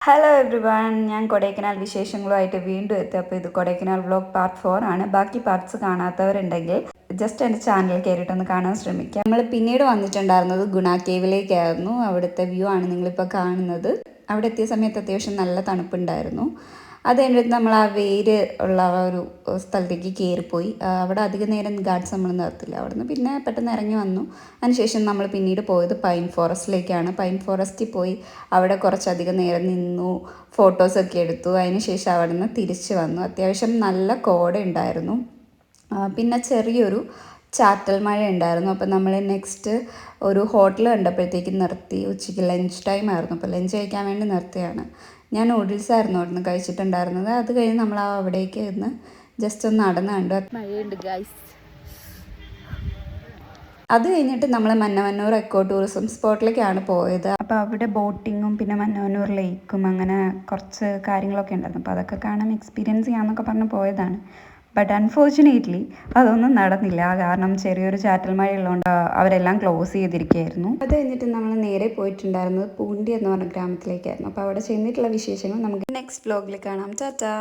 Hello every one, ഞാൻ കൊടൈക്കനാൽ വിശേഷങ്ങളുമായിട്ട് വീണ്ടും എത്തി. അപ്പോൾ ഇത് കൊടൈക്കനാൽ വ്ലോഗ് പാർട്ട് 4 ആണ്. ബാക്കി പാർട്സ് കാണാത്തവരുണ്ടെങ്കിൽ ജസ്റ്റ് എൻ്റെ ചാനൽ കയറിയിട്ടൊന്ന് കാണാൻ ശ്രമിക്കാം. നമ്മൾ പിന്നീട് വന്നിട്ടുണ്ടായിരുന്നത് ഗുണ കേവിലേക്കായിരുന്നു. അവിടുത്തെ വ്യൂ ആണ് നിങ്ങളിപ്പോൾ കാണുന്നത്. അവിടെ എത്തിയ സമയത്ത് അത്യാവശ്യം നല്ല തണുപ്പുണ്ടായിരുന്നു. അത് കഴിഞ്ഞിട്ട് നമ്മൾ ആ വേര് ഉള്ള ഒരു സ്ഥലത്തേക്ക് കയറിപ്പോയി. അവിടെ അധികം നേരം ഗാർഡ്സ് നമ്മൾ നിർത്തില്ല. അവിടുന്ന് പിന്നെ പെട്ടെന്ന് ഇറങ്ങി വന്നു. അതിനുശേഷം നമ്മൾ പിന്നീട് പോയത് പൈൻ ഫോറസ്റ്റിലേക്കാണ്. പൈൻ ഫോറസ്റ്റിൽ പോയി അവിടെ കുറച്ചധികം നേരം നിന്നു, ഫോട്ടോസൊക്കെ എടുത്തു. അതിനുശേഷം അവിടെ നിന്ന് തിരിച്ച് വന്നു. അത്യാവശ്യം നല്ല കോട ഉണ്ടായിരുന്നു. പിന്നെ ചെറിയൊരു ചാറ്റൽ മഴ ഉണ്ടായിരുന്നു. അപ്പോൾ നമ്മൾ നെക്സ്റ്റ് ഒരു ഹോട്ടൽ കണ്ടപ്പോഴത്തേക്ക് നിർത്തി. ഉച്ചയ്ക്ക് ലഞ്ച് ടൈം ആയിരുന്നു. അപ്പോൾ ലഞ്ച് കഴിക്കാൻ വേണ്ടി നിർത്തിയാണ്. ഞാൻ നൂഡിൽസ് ആയിരുന്നു അവിടുന്ന് കഴിച്ചിട്ടുണ്ടായിരുന്നത്. അത് കഴിഞ്ഞ് നമ്മൾ അവിടേക്ക് ഇന്ന് ജസ്റ്റ് ഒന്ന് നടന്ന് കണ്ടു. മഴയുണ്ട് ഗൈസ്. അത് കഴിഞ്ഞിട്ട് നമ്മൾ മന്നവന്നൂർ എക്കോ ടൂറിസം സ്പോട്ടിലേക്കാണ് പോയത്. അപ്പോൾ അവിടെ ബോട്ടിങ്ങും പിന്നെ മന്നവന്നൂർ ലേക്കും അങ്ങനെ കുറച്ച് കാര്യങ്ങളൊക്കെ ഉണ്ടായിരുന്നു. അപ്പോൾ അതൊക്കെ കാണാൻ എക്സ്പീരിയൻസ് ചെയ്യാമെന്നൊക്കെ പറഞ്ഞ് പോയതാണ്. ബട്ട് അൺഫോർച്ചുനേറ്റ്ലി അതൊന്നും നടന്നില്ല. കാരണം ചെറിയൊരു ചാറ്റൽ മഴ ഉള്ളതുകൊണ്ട് അവരെല്ലാം ക്ലോസ് ചെയ്തിരിക്കുകയായിരുന്നു. അത് കഴിഞ്ഞിട്ട് നമ്മൾ നേരെ പോയിട്ടുണ്ടായിരുന്നത് പൂണ്ടി എന്ന് പറഞ്ഞ ഗ്രാമത്തിലേക്കായിരുന്നു. അപ്പോൾ അവിടെ ചെന്നിട്ടുള്ള വിശേഷങ്ങൾ നമുക്ക് നെക്സ്റ്റ് വ്ലോഗിൽ കാണാം. ടാറ്റാ.